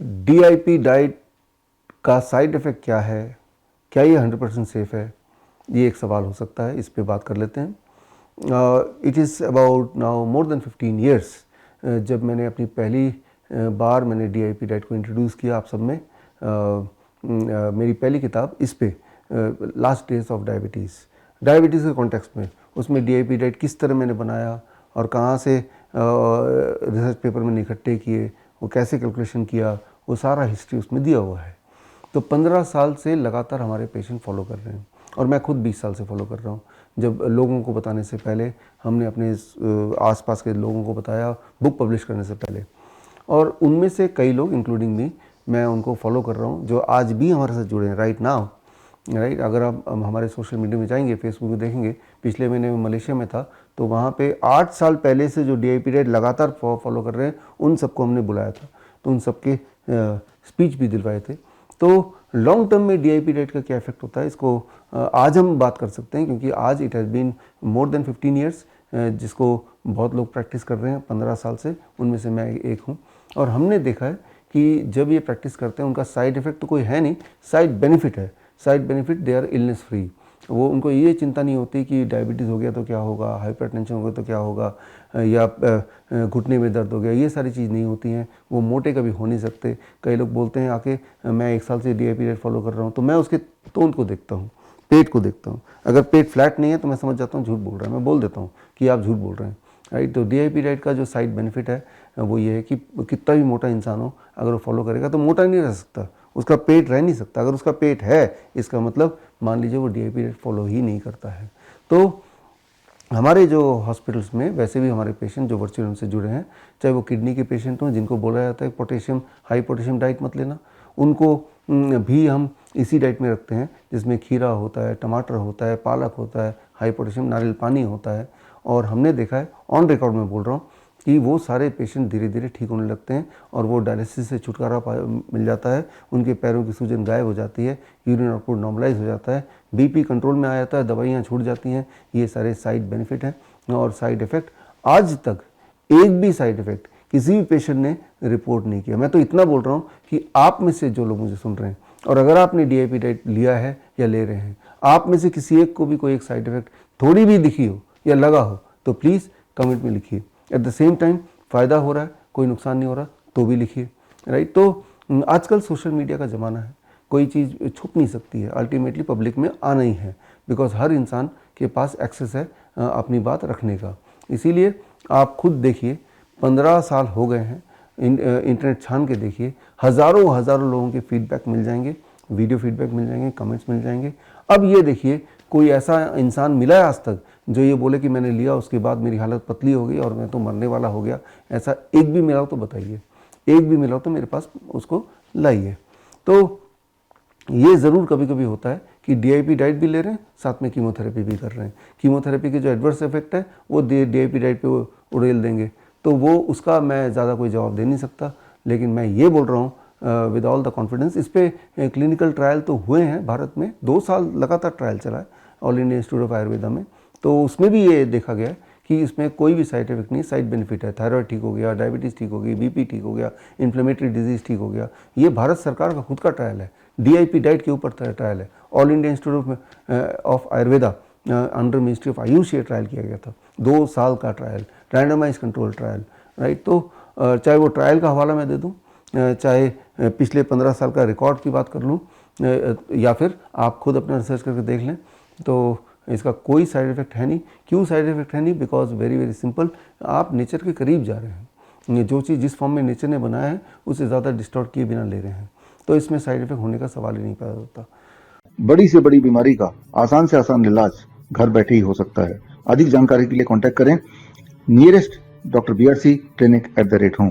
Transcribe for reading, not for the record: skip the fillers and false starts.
DIP diet का side effect क्या है, क्या ये 100% सेफ़ है, ये एक सवाल हो सकता है, इस पे बात कर लेते हैं। It is about now more than 15 years जब मैंने अपनी पहली बार मैंने DIP डाइट को इंट्रोड्यूस किया आप सब में। मेरी पहली किताब इस पे लास्ट डेज ऑफ डायबिटीज़ के कॉन्टेक्स्ट में, उसमें DIP डाइट किस तरह मैंने बनाया और कहाँ से रिसर्च पेपर मैंने इकट्ठे किए, वो कैसे कैलकुलेशन किया, वो सारा हिस्ट्री उसमें दिया हुआ है। तो 15 साल से लगातार हमारे पेशेंट फॉलो कर रहे हैं और मैं खुद 20 साल से फॉलो कर रहा हूँ। जब लोगों को बताने से पहले हमने अपने आसपास के लोगों को बताया, बुक पब्लिश करने से पहले, और उनमें से कई लोग इंक्लूडिंग मी, मैं उनको फॉलो कर रहा हूँ जो आज भी हमारे साथ जुड़े हैं राइट नाउ। राइट, अगर आप हमारे सोशल मीडिया में जाएंगे, फेसबुक में देखेंगे, पिछले महीने में मलेशिया में था तो वहाँ पे 8 साल पहले से जो DIP डाइट लगातार फॉलो कर रहे हैं उन सबको हमने बुलाया था, तो उन सबके स्पीच भी दिलवाए थे। तो लॉन्ग टर्म में DIP डाइट का क्या इफेक्ट होता है, इसको आज हम बात कर सकते हैं, क्योंकि आज it has been more than 15 years जिसको बहुत लोग प्रैक्टिस कर रहे हैं 15 साल से, उनमें से मैं एक हूँ। और हमने देखा है कि जब ये प्रैक्टिस करते हैं उनका साइड इफ़ेक्ट तो कोई है नहीं, साइड बेनिफिट है। Side benefit, they are illness free. वो उनको ये चिंता नहीं होती कि डायबिटीज़ हो गया तो क्या होगा, हाइपरटेंशन हो गया तो क्या होगा, या घुटने में दर्द हो गया, ये सारी चीज़ नहीं होती हैं। वो मोटे कभी हो नहीं सकते। कई लोग बोलते हैं आके मैं 1 साल से DIP डाइट फॉलो कर रहा हूँ, तो मैं उसके तोंद को देखता हूँ, पेट को देखता हूँ। अगर पेट फ्लैट नहीं है तो मैं समझ जाता हूँ झूठ बोल रहा है, मैं बोल देता हूँ कि आप झूठ बोल रहे हैं। राइट, तो DIP डाइट का जो साइड बेनिफिट है वो ये है कि कितना भी मोटा इंसान हो, अगर वो फॉलो करेगा तो मोटा नहीं रह सकता, उसका पेट रह नहीं सकता। अगर उसका पेट है, इसका मतलब मान लीजिए वो DIP डाइट फॉलो ही नहीं करता है। तो हमारे जो हॉस्पिटल्स में वैसे भी हमारे पेशेंट जो वर्चुअल उनसे जुड़े हैं, चाहे वो किडनी के पेशेंट हों जिनको बोला जाता है पोटेशियम, हाई पोटेशियम डाइट मत लेना, उनको भी हम इसी डाइट में रखते हैं जिसमें खीरा होता है, टमाटर होता है, पालक होता है, हाई पोटेशियम नारियल पानी होता है। और हमने देखा है, ऑन रिकॉर्ड में बोल रहा हूँ, कि वो सारे पेशेंट धीरे धीरे ठीक होने लगते हैं और वो डायलिसिस से छुटकारा मिल जाता है, उनके पैरों की सूजन गायब हो जाती है, यूरिन आउटपुट नॉर्मलाइज हो जाता है, BP कंट्रोल में आ जाता है, दवाइयाँ छूट जाती हैं। ये सारे साइड बेनिफिट हैं। और साइड इफ़ेक्ट आज तक एक भी साइड इफ़ेक्ट किसी भी पेशेंट ने रिपोर्ट नहीं किया। मैं तो इतना बोल रहा हूँ कि आप में से जो लोग मुझे सुन रहे हैं और अगर आपने DIP डाइट लिया है या ले रहे हैं, आप में से किसी एक को भी कोई एक साइड इफ़ेक्ट थोड़ी भी दिखी हो या लगा हो तो प्लीज़ कमेंट में लिखिए। एट द सेम टाइम फ़ायदा हो रहा है, कोई नुकसान नहीं हो रहा तो भी लिखिए। राइट, तो आजकल सोशल मीडिया का ज़माना है, कोई चीज़ छुप नहीं सकती है, अल्टीमेटली पब्लिक में आना ही है, बिकॉज हर इंसान के पास एक्सेस है अपनी बात रखने का। इसीलिए आप खुद देखिए, 15 साल हो गए हैं, इंटरनेट छान के देखिए, हज़ारों हज़ारों लोगों के फीडबैक मिल जाएंगे, वीडियो फीडबैक मिल जाएंगे, कमेंट्स मिल जाएंगे। अब ये देखिए, कोई ऐसा इंसान मिला है आज तक जो ये बोले कि मैंने लिया उसके बाद मेरी हालत पतली हो गई और मैं तो मरने वाला हो गया, ऐसा एक भी मिला हो तो बताइए, एक भी मिला हो तो मेरे पास उसको लाइए। तो ये ज़रूर कभी कभी होता है कि DIP डाइट भी ले रहे हैं, साथ में कीमोथेरेपी भी कर रहे हैं। कीमोथेरेपी के जो एडवर्स इफेक्ट है वो DIP डाइट पे उड़ेल देंगे, तो वो उसका मैं ज़्यादा कोई जवाब दे नहीं सकता। लेकिन मैं ये बोल रहा हूँ विद ऑल द कॉन्फिडेंस, इस पे क्लिनिकल ट्रायल तो हुए हैं भारत में, 2 साल लगातार ट्रायल चला है all India institute of Ayurveda में। तो उसमें भी ये देखा गया कि इसमें कोई भी साइड इफेक्ट नहीं, साइड बेनिफिट है। थायराइड ठीक हो गया, डायबिटीज़ ठीक हो गई, BP ठीक हो गया, इन्फ्लेमेटरी डिजीज़ ठीक हो गया। ये भारत सरकार का खुद का ट्रायल है, DIP डाइट के ऊपर ट्रायल है। All India institute of Ayurveda under ministry of Ayush ये ट्रायल किया गया था, 2 साल का trial, randomise control trial. Right, तो चाहे वो ट्रायल का हवाला मैं दे दूँ, चाहे पिछले 15 साल का रिकॉर्ड की बात कर लूँ, या फिर आप खुद अपना रिसर्च करके देख लें, तो इसका कोई साइड इफ़ेक्ट है नहीं। क्यों साइड इफ़ेक्ट है नहीं? बिकॉज वेरी वेरी सिंपल, आप नेचर के करीब जा रहे हैं। ये जो चीज़ जिस फॉर्म में नेचर ने बनाया है उससे ज़्यादा डिस्टॉर्ट किए बिना ले रहे हैं, तो इसमें साइड इफ़ेक्ट होने का सवाल ही नहीं पैदा होता। बड़ी से बड़ी बीमारी का आसान से आसान इलाज घर बैठे ही हो सकता है। अधिक जानकारी के लिए कांटेक्ट करें नियरेस्ट डॉक्टर BRC clinic@home।